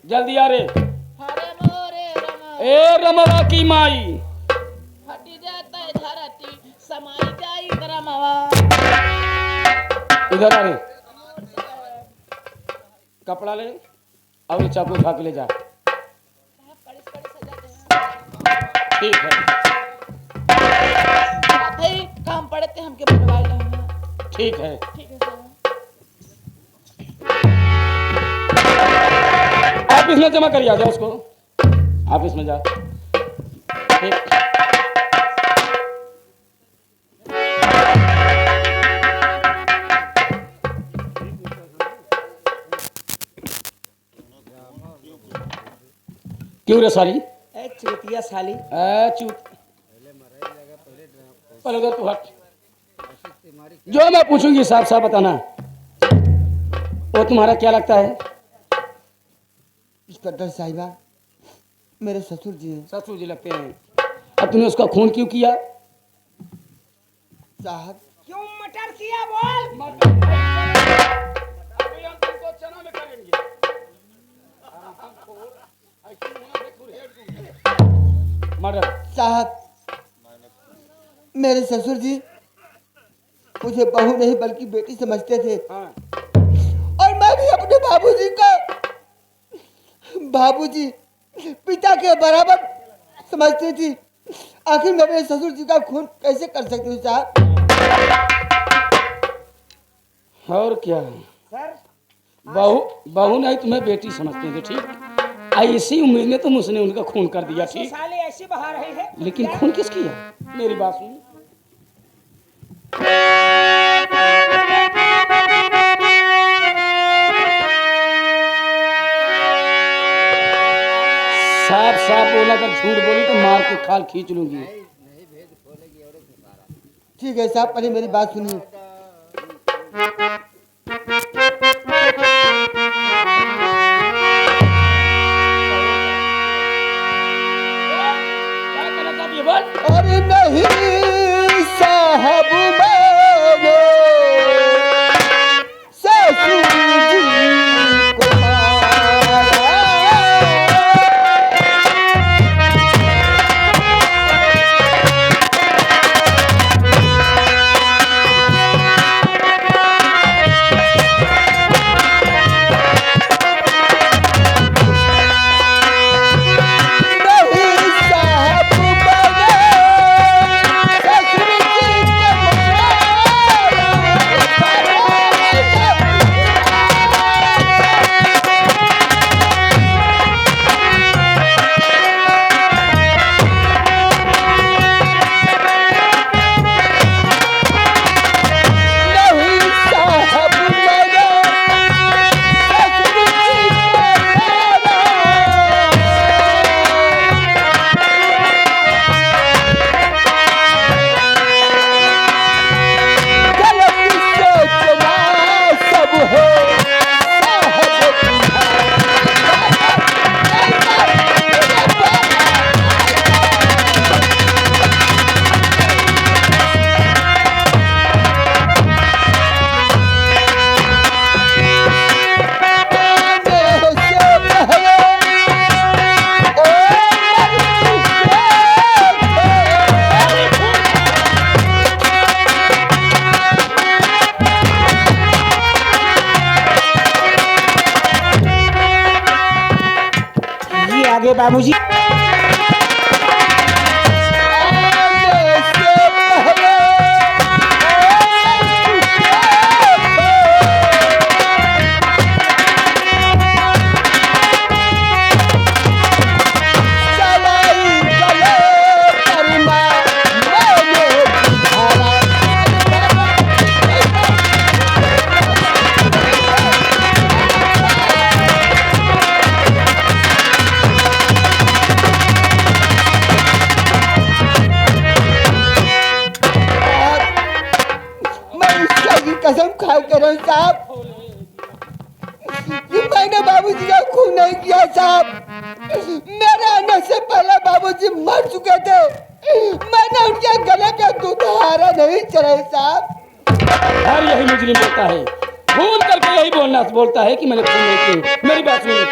जल्दी आ रे। हरे मोरे रमा ए रमवा की माई, फटी जाता है धरती समाई जाई रमवा। इधर आ रे। कपड़ा ले और ये चाकू उठा के ले जा। ठीक है। भाई काम पड़ते हमके बुलवा लेना। ठीक है। ठीक है सर। ऑफिस में जमा करिए, आ जाओ उसको ऑफिस में जा। ठीक। क्यों रे साली? ए चूतिया साली। चूत पहले उधर तू हट। जो मैं पूछूंगी साफ साफ बताना। वो तुम्हारा क्या लगता है? इंस्पेक्टर साहिबा मेरे ससुर जी हैं। ससुर जी लगते हैं। अब तूने उसका खून क्यों किया? साहब क्यों मटर किया बोल? अभी हम तुमको चना में करेंगे। मर्डर। साहब मेरे ससुर जी मुझे बहू नहीं बल्कि बेटी समझते थे। हाँ। और मैं भी अपने बाबूजी को बाबूजी पिता के बराबर समझती थी। आखिर मैं अपने ससुर जी का खून कैसे कर सकती हूँ साहब? और क्या? सर बहू बहू नहीं तुम्हें बेटी समझते थे, ठीक? ऐसी उम्र में तुम उसने उनका खून कर दिया, ठीक? साले ऐसे बहा रहे हैं। लेकिन खून किस किया? मेरी बात सुन। साफ साफ बोला, अगर झूठ बोली तो मार के खाल खींच लूंगी। ठीक है साहब, पहले मेरी बात सुनिए। क्या कहना चाहती है बोल? अरे नहीं साहब मैंने ससुर जी को मारा। नहीं साहब मैंने ससुर जी को नहीं साहब मैंने ससुर जी को गलत सोचना सब हो साहब तुम्हारे से पहले ओ ये आगे बाबूजी। मैं ईश्वर की कसम खा कर रहा हूं साहब कि मैंने बाबूजी का खून नहीं किया साहब। मेरे आने से पहले बाबूजी मर चुके थे। मैंने उनके गले पे दुधारा नहीं चढ़ाई साहब। हर यही मुजरिम बोलता है। खून करके यही बोलता है कि मैंने खून नहीं किया। मेरी बात सुनिए।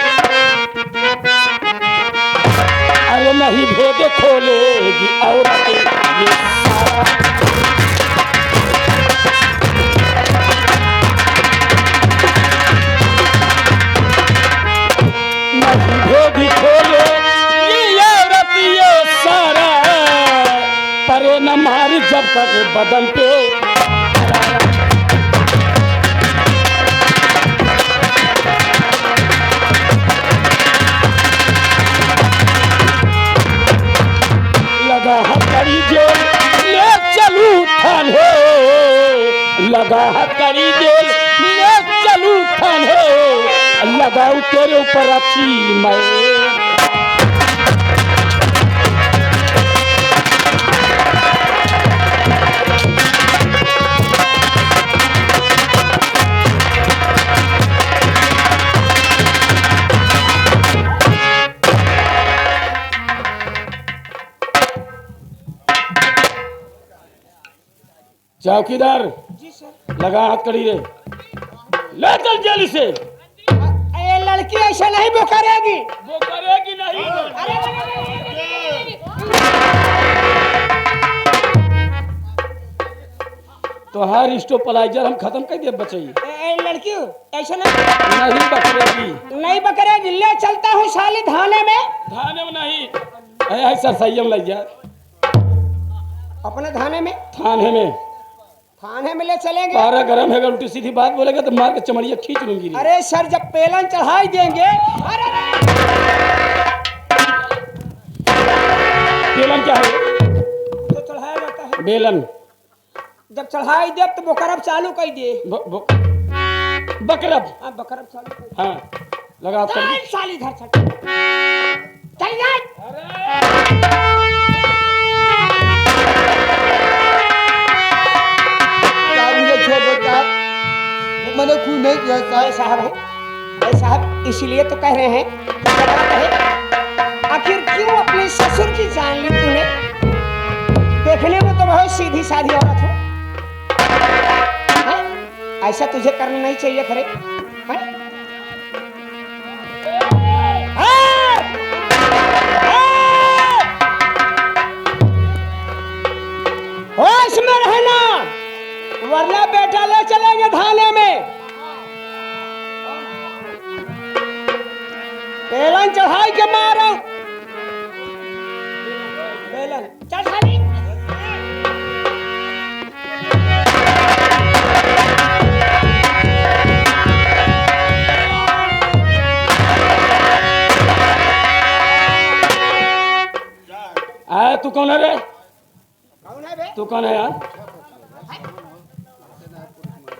अरे नहीं भेद खोलेगी औरत ये सारा। नहीं भेद खोलेगी औरत ये सारा, परे न मार जब तक बदन पे। लगा हथकड़ी जेल ले चलू थाने, लगा हथकड़ी जेल ले चलू थाने, लगाऊ तेरे ऊपर अच्छी मैं। चौकीदार जी सर। लगा हाथ कड़ी रे, ले चल जेल से। ये लड़की ऐसा नहीं वो करेगी। वो करेगी नहीं। तो हर स्टोपलाइजर हम खत्म कर दिए बच्चे। लड़की ऐसा नहीं बकरेगी, नहीं बकरेगी। ले चलता हूँ साली थाने में। थाने में नहीं, ऐसा संयम लग जा। अपने थाने में थाने में ले चलेंगे। पारा गरम है, उल्टी सीधी बात बोलेगा तो मार के चमड़िया खींच लूंगी। अरे सर जब पेलन चढ़ाई देंगे। अरे बेलन क्या है? तो चढ़ाया जाता है। बेलन जब चढ़ाई दे तो बकरब चालू कर दिए। बकरब। हाँ बकरब चालू कर। हाँ लगा हाथ कड़ी। साली घर चल जा। मैंने खून नहीं किया साहब। साहब इसलिए तो कह रहे हैं। आखिर क्यों अपने ससुर की जान ली तूने? देखने में तो बहुत सीधी साधी औरत हो। ऐसा तुझे करना नहीं चाहिए खरे। होश में रहना, वरना बेटा ले चलेंगे थाने में। बेलन चढ़ाई के मारो। बेलन चल साली। तू कौन है रे? कौन है बे? तू कौन है यार?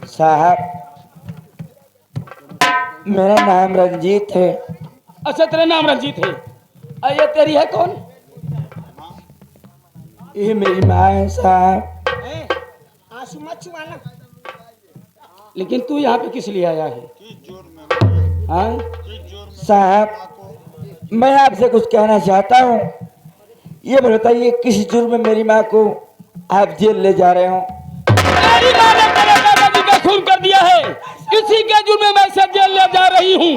साहब मेरा नाम रंजीत है। अच्छा तेरा नाम रंजीत है। ये तेरी है कौन? ये मेरी माँ है साहब। आंसू मत छुआना। लेकिन तू यहाँ पे किस लिए आया है? हाँ? साहब मैं आपसे कुछ कहना चाहता हूँ। ये बताइए किस जुर्म में मेरी माँ को आप जेल ले जा रहे हो? मेरी माँ ने तेरे दादाजी का खून कर दिया है, इसी के जुर्म में मैं सब जेल ले जा रही हूँ।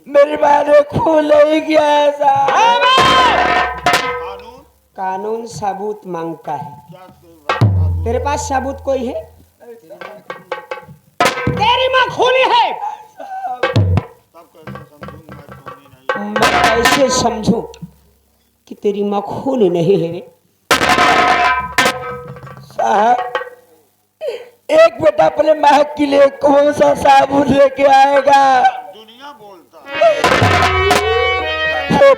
मेरी माँ ने खून नहीं किया है साहब। कानून सबूत मांगता है। तेरे पास सबूत कोई है? तेरी माँ खूनी है। मैं कैसे समझूं कि तेरी माँ खूनी नहीं है रे? साहब एक बेटा अपने माँ के लिए कौन सा साबुन लेके आएगा? दुनिया बोलता है।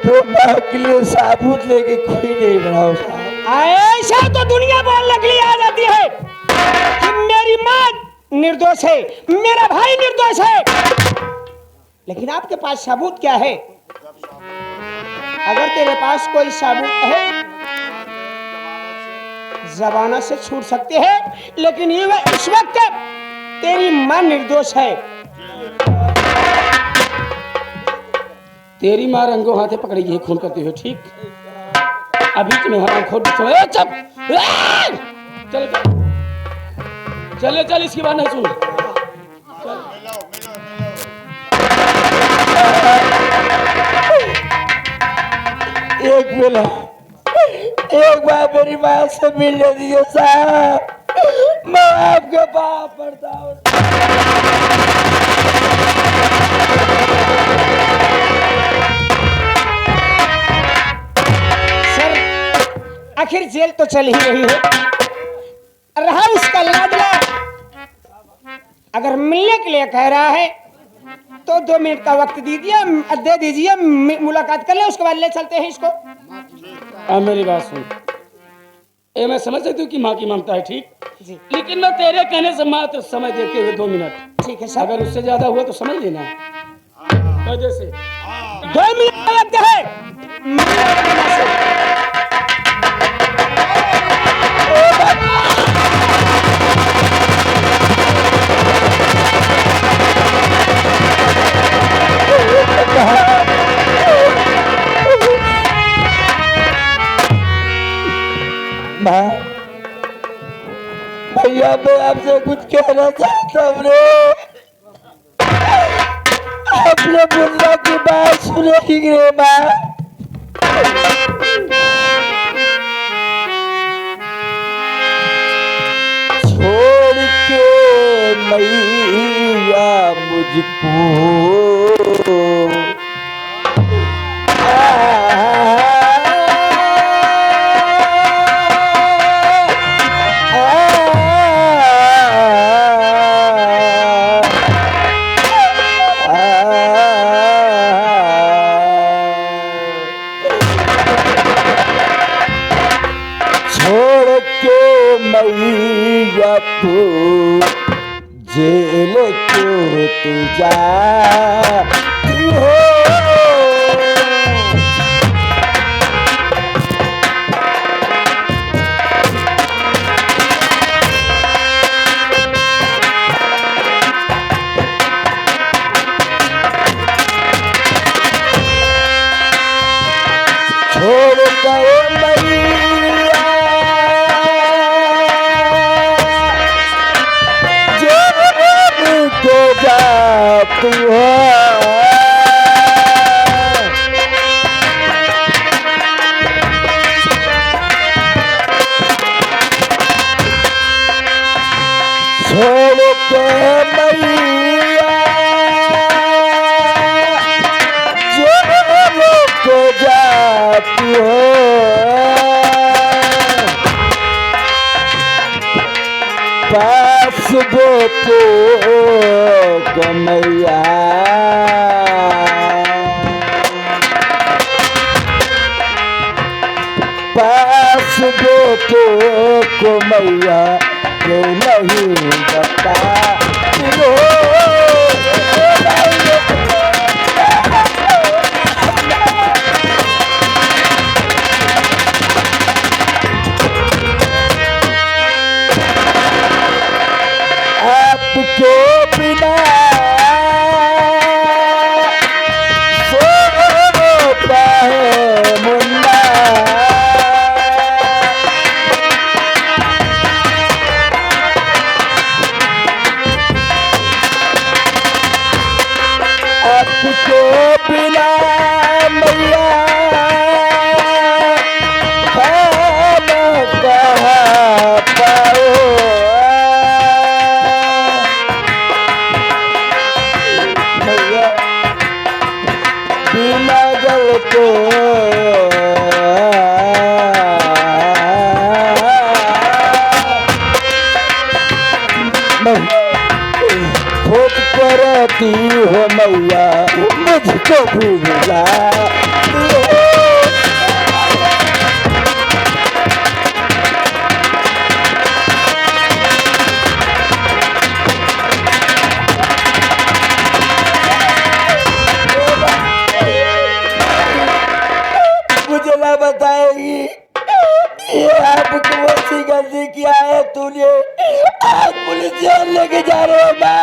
वो माँ के लिए साबुन लेके कोई नहीं बनाओ साहब। ऐसा तो दुनिया बोलने के लिए आ जाती है कि मेरी माँ निर्दोष है, मेरा भाई निर्दोष है, लेकिन आपके पास सबूत क्या है? अगर तेरे पास कोई सबूत है, जमाना से छूट सकते हैं, लेकिन ये इस वक्त तेरी माँ निर्दोष है। तेरी माँ रंगों हाथे पकड़ेगी खून करते हुए, ठीक? अभी तुम्हें हरा खोल चुप चल चले चल, इसकी बात नहीं सुन। एक बोला, एक बार मेरी माँ से मिलने दीजिए साहब, मैं आपके पाँव पड़ता हूँ। आखिर जेल तो चल ही रही है, रहा उसका लाडला। अगर मिलने के लिए कह रहा है तो 2 मिनट का वक्त दे दीजिए, मुलाकात कर ले, उसके बाद ले चलते हैं इसको। मेरी बात सुन, मैं समझ सकती हूँ कि माँ की ममता है, ठीक जी, लेकिन मैं तेरे कहने से मात्र समय देते हुए 2 मिनट, ठीक है सर? अगर उससे ज्यादा हुआ तो समझ लेना। जैसे 2 मिनट का वक्त है। भैया मैं आपसे कुछ कहना चाहता हूँ रे, अपने मुन्ना की बात सुनेगी रे माँ। छोड़ के मैया मुझको मैया तू जेल क्यों तू जाती हो? छोड़ गए जाती हो, छोड़ के मैया जेल को जाती हो, पास बोतो मैया पास बोतो को मैया क्यों नहीं बताती हो? आपके बिना सोता है मुन्ना, आपके बिना मैया खाना कहाँ पाओ? बिना जल को खोज करती हो मैया मुझको भूला। किया है तूने? आज पुलिस जेल लेके जा रहे हो माँ,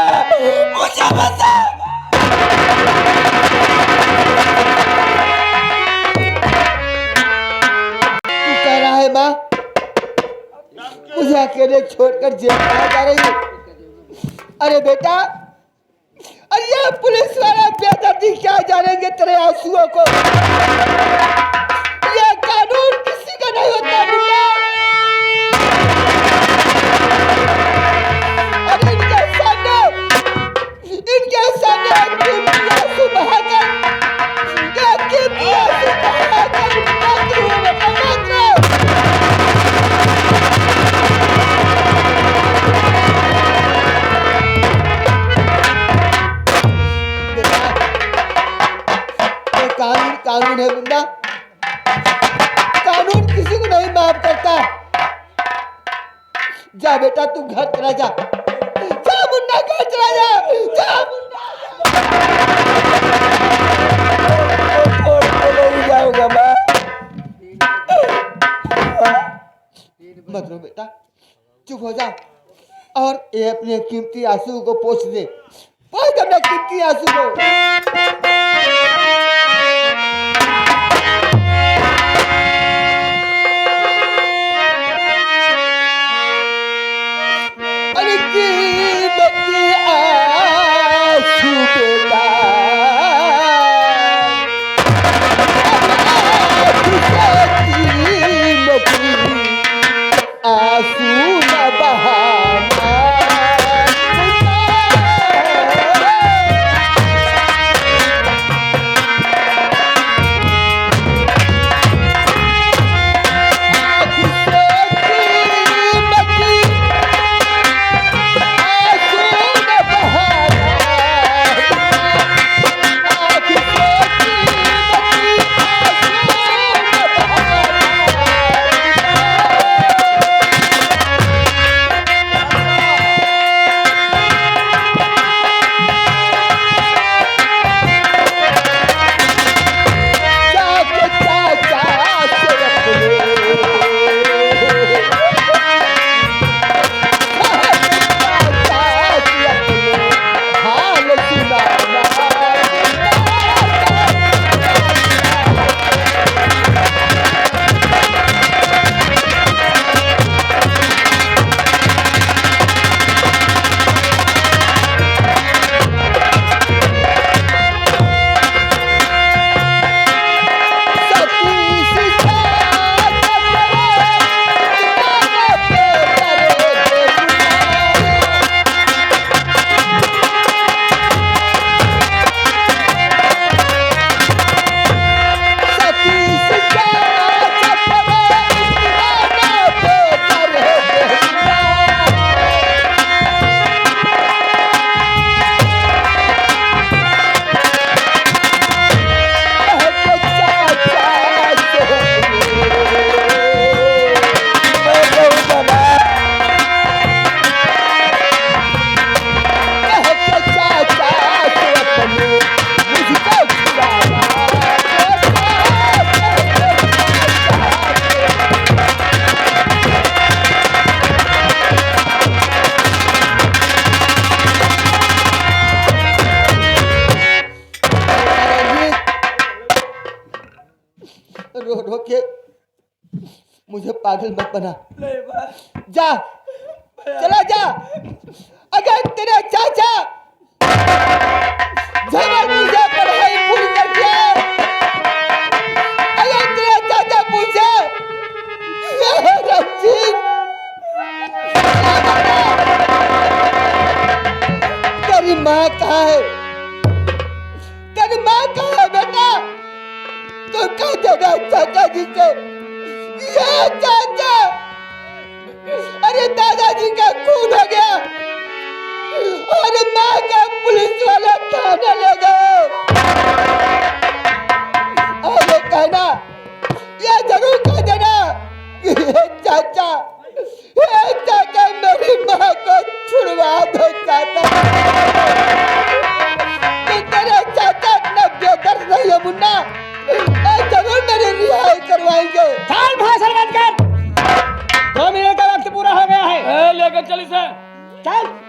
मुझे बता। तू कह रहा है माँ मुझे अकेले छोड़कर जेल कहाँ जा रही है? अरे बेटा, अरे ये पुलिस वाला बेदर्दी क्या जानेंगे तेरे आंसुओं को? ये कानून किसी का नहीं होता मुन्ना। अब इनके सामने कीमती आंसू बहाकर मात्र हो बेटा, मात्र। कानून कानून है मुन्ना, कानून किसी को नहीं माफ करता। जा बेटा तू घर चला जा, जा मुन्ना घर चला जा, जा मुन्ना। छोड़ के नहीं जाऊंगा माँ। मत रो बेटा, चुप हो जा और ये अपने कीमती आंसू को पोंछ दे, पोंछ अपने कीमती आंसू को। रो रो के मुझे पागल मत बना। नहीं माँ, जा, चला जा। अगर तेरा चाचा तुझे पढ़ाई पूरी कर दिया, अगर तेरा चाचा पूछे रमजीत तेरी माँ कहाँ है, तेरी माँ कहाँ है बेटा, तो कह देगा चाचा जी से, ये चाचा, अरे दादाजी का खून हो गया और माँ का पुलिस वाला थाने ले गए। और ये कहना, ये जरूर कह देना कि ये चाचा मेरी माँ को छुड़वा दो चाचा। तो तेरे चाचा अपना बेदर्द नहीं है मुन्ना, जरूर मेरी रिहाई करवाएंगे। भाषण बंद कर, 2 मिनट का वक्त पूरा हो गया लेकर चल इसे। चल